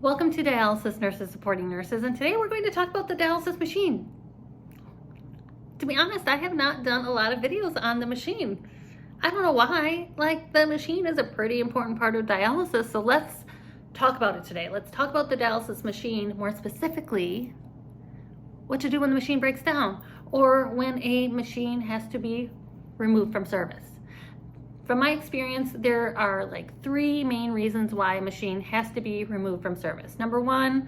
Welcome to Dialysis Nurses Supporting Nurses, and today we're going to talk about the dialysis machine. To be honest, I have not done a lot of videos on the machine. I don't know why. Like, the machine is a pretty important part of dialysis, so let's talk about it today. Let's talk about the dialysis machine, more specifically, what to do when the machine breaks down or when a machine has to be removed from service. From my experience, there are like 3 main reasons why a machine has to be removed from service. Number 1,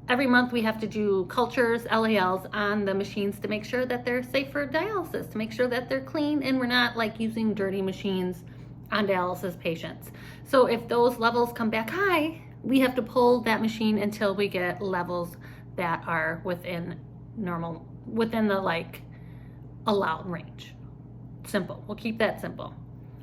every month we have to do cultures, LALs on the machines to make sure that they're safe for dialysis, to make sure that they're clean and we're not like using dirty machines on dialysis patients. So if those levels come back high, we have to pull that machine until we get levels that are within the like allowed range. Simple. We'll keep that simple.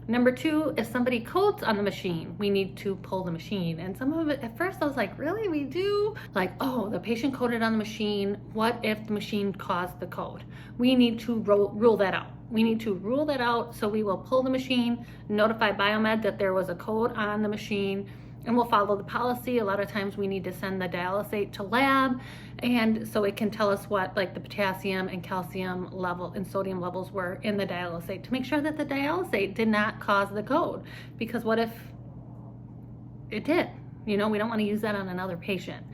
Number 2, if somebody codes on the machine, we need to pull the machine. And some of it, at first I was like, really, we do? Like, oh, the patient coded on the machine. What if the machine caused the code? We need to rule that out. We need to rule that out. So we will pull the machine, notify Biomed that there was a code on the machine, and we'll follow the policy. A lot of times we need to send the dialysate to lab, and so it can tell us what like the potassium and calcium level and sodium levels were in the dialysate to make sure that the dialysate did not cause the code. Because what if it did? You know, we don't want to use that on another patient.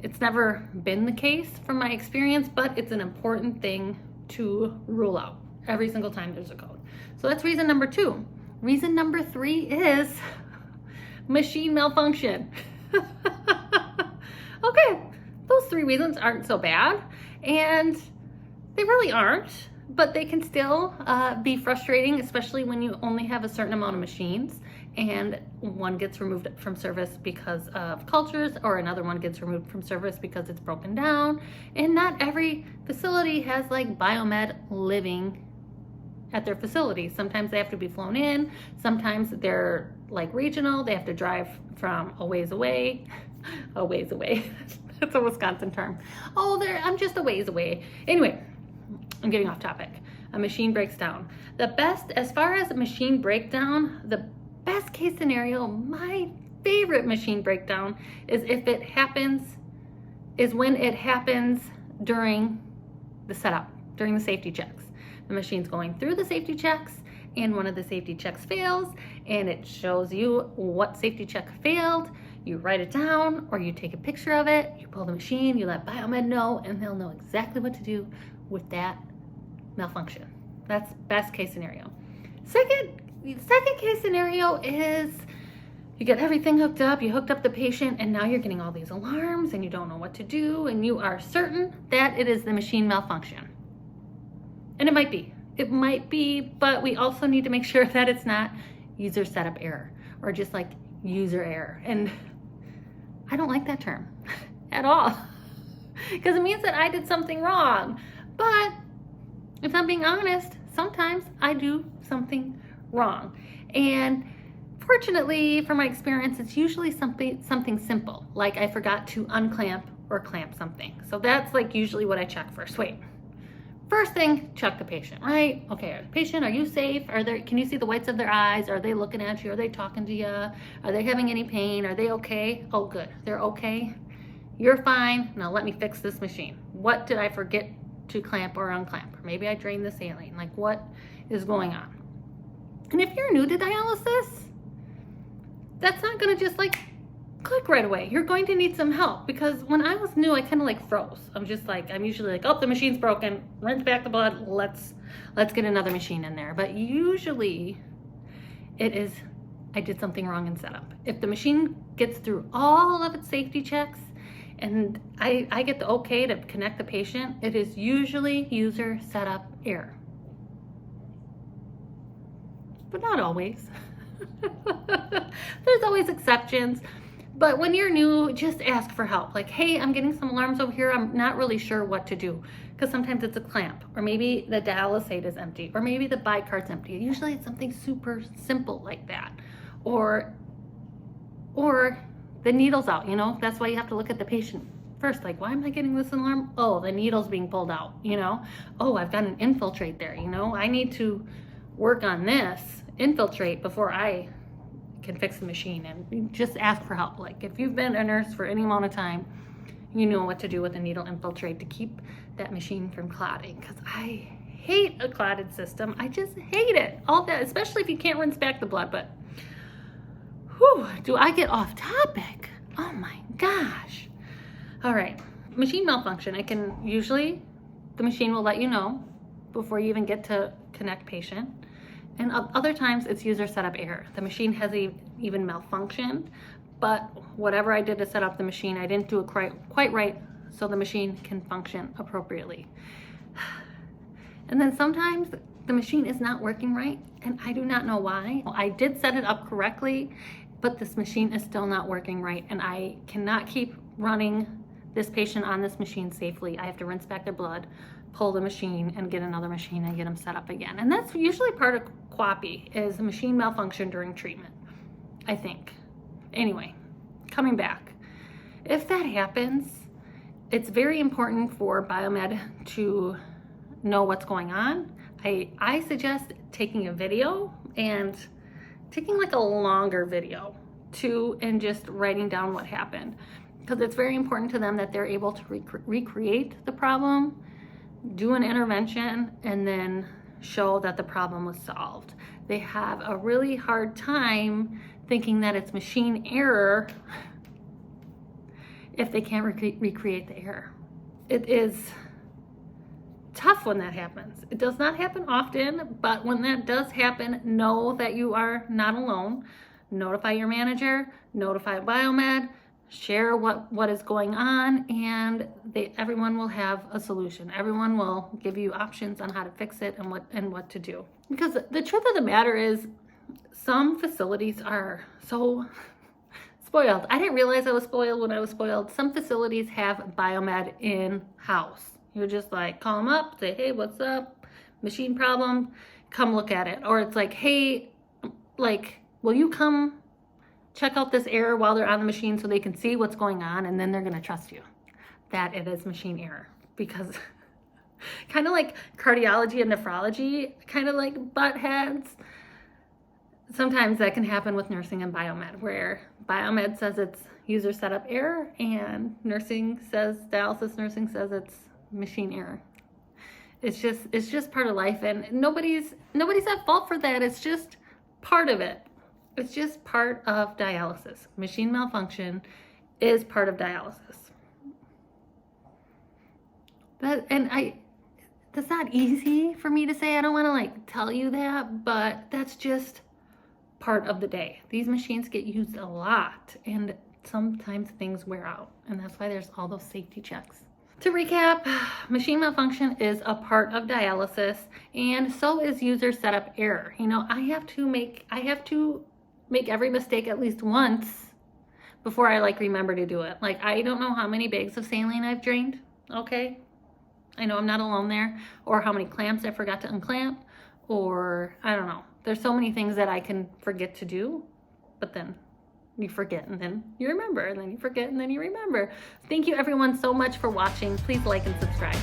It's never been the case from my experience, but it's an important thing to rule out every single time there's a code. So that's reason number 2. Reason number 3 is machine malfunction. Okay, those 3 reasons aren't so bad, and they really aren't, but they can still be frustrating, especially when you only have a certain amount of machines and one gets removed from service because of cultures, or another one gets removed from service because it's broken down. And not every facility has like Biomed living at their facility. Sometimes they have to be flown in, sometimes they're like regional, they have to drive from a ways away. A ways away. That's a Wisconsin term. Oh, I'm just a ways away. Anyway, I'm getting off topic. A machine breaks down. As far as a machine breakdown, the best case scenario, my favorite machine breakdown is when it happens during the setup, during the safety checks. The machine's going through the safety checks and one of the safety checks fails, and it shows you what safety check failed. You write it down or you take a picture of it, you pull the machine, you let Biomed know, and they'll know exactly what to do with that malfunction. That's best case scenario. Second case scenario is you get everything hooked up, you hooked up the patient, and now you're getting all these alarms and you don't know what to do, and you are certain that it is the machine malfunction. And it might be, but we also need to make sure that it's not user setup error or just like user error. And I don't like that term at all, because it means that I did something wrong. But if I'm being honest, sometimes I do something wrong. And fortunately, from my experience, it's usually something simple, like I forgot to unclamp or clamp something. So that's like usually what I check first. Wait. First thing, check the patient, right? Okay, patient, are you safe? Can you see the whites of their eyes? Are they looking at you? Are they talking to you? Are they having any pain? Are they okay? Oh, good, they're okay. You're fine. Now let me fix this machine. What did I forget to clamp or unclamp? Maybe I drained the saline. Like, what is going on? And if you're new to dialysis, that's not gonna just like click right away. You're going to need some help, because when I was new, I kind of like froze. I'm usually like, oh, the machine's broken, rinse back the blood, let's get another machine in there. But usually it is, I did something wrong in setup. If the machine gets through all of its safety checks and I get the okay to connect the patient, it is usually user setup error. But not always. There's always exceptions. But when you're new, just ask for help. Like, hey, I'm getting some alarms over here. I'm not really sure what to do. Because sometimes it's a clamp, or maybe the dialysate is empty, or maybe the bicard's empty. Usually it's something super simple like that. Or the needle's out, you know? That's why you have to look at the patient first. Like, why am I getting this alarm? Oh, the needle's being pulled out, you know? Oh, I've got an infiltrate there, you know? I need to work on this infiltrate before I can fix the machine, and just ask for help. Like if you've been a nurse for any amount of time, you know what to do with a needle infiltrate to keep that machine from clotting, because I hate a clotted system. I just hate it. All that, especially if you can't rinse back the blood. But whew, do I get off topic? Oh my gosh. All right, machine malfunction. It can usually, the machine will let you know before you even get to connect patient. And other times it's user setup error. The machine has even malfunctioned, but whatever I did to set up the machine, I didn't do it quite right, so the machine can function appropriately. And then sometimes the machine is not working right, and I do not know why. I did set it up correctly, but this machine is still not working right, and I cannot keep running this patient on this machine safely. I have to rinse back their blood, pull the machine, and get another machine and get them set up again. And that's usually part of QAPI, is machine malfunction during treatment, I think. Anyway, coming back. If that happens, it's very important for biomed to know what's going on. I suggest taking a video, and taking like a longer video too, and just writing down what happened, because it's very important to them that they're able to recreate the problem, do an intervention, and then show that the problem was solved. They have a really hard time thinking that it's machine error if they can't recreate the error. It is tough when that happens. It does not happen often, but when that does happen, know that you are not alone. Notify your manager, notify biomed, share what is going on, and everyone will have a solution. Everyone will give you options on how to fix it and what to do. Because the truth of the matter is, some facilities are so spoiled. I didn't realize I was spoiled when I was spoiled. Some facilities have biomed in-house. You're just like, call them up, say, hey, what's up? Machine problem, come look at it. Or it's like, hey, like, will you come check out this error while they're on the machine so they can see what's going on, and then they're gonna trust you that it is machine error. Because kind of like cardiology and nephrology, kind of like butt heads, sometimes that can happen with nursing and biomed, where biomed says it's user setup error and dialysis nursing says it's machine error. It's just part of life, and nobody's at fault for that. It's just part of it. It's just part of dialysis. Machine malfunction is part of dialysis. That's not easy for me to say. I don't want to like tell you that, but that's just part of the day. These machines get used a lot, and sometimes things wear out, and that's why there's all those safety checks. To recap, machine malfunction is a part of dialysis, and so is user setup error. You know, I have to make every mistake at least once before I like remember to do it. Like, I don't know how many bags of saline I've drained, okay? I know I'm not alone there. Or how many clamps I forgot to unclamp, or I don't know. There's so many things that I can forget to do, but then you forget, and then you remember, and then you forget, and then you remember. Thank you everyone so much for watching. Please like and subscribe.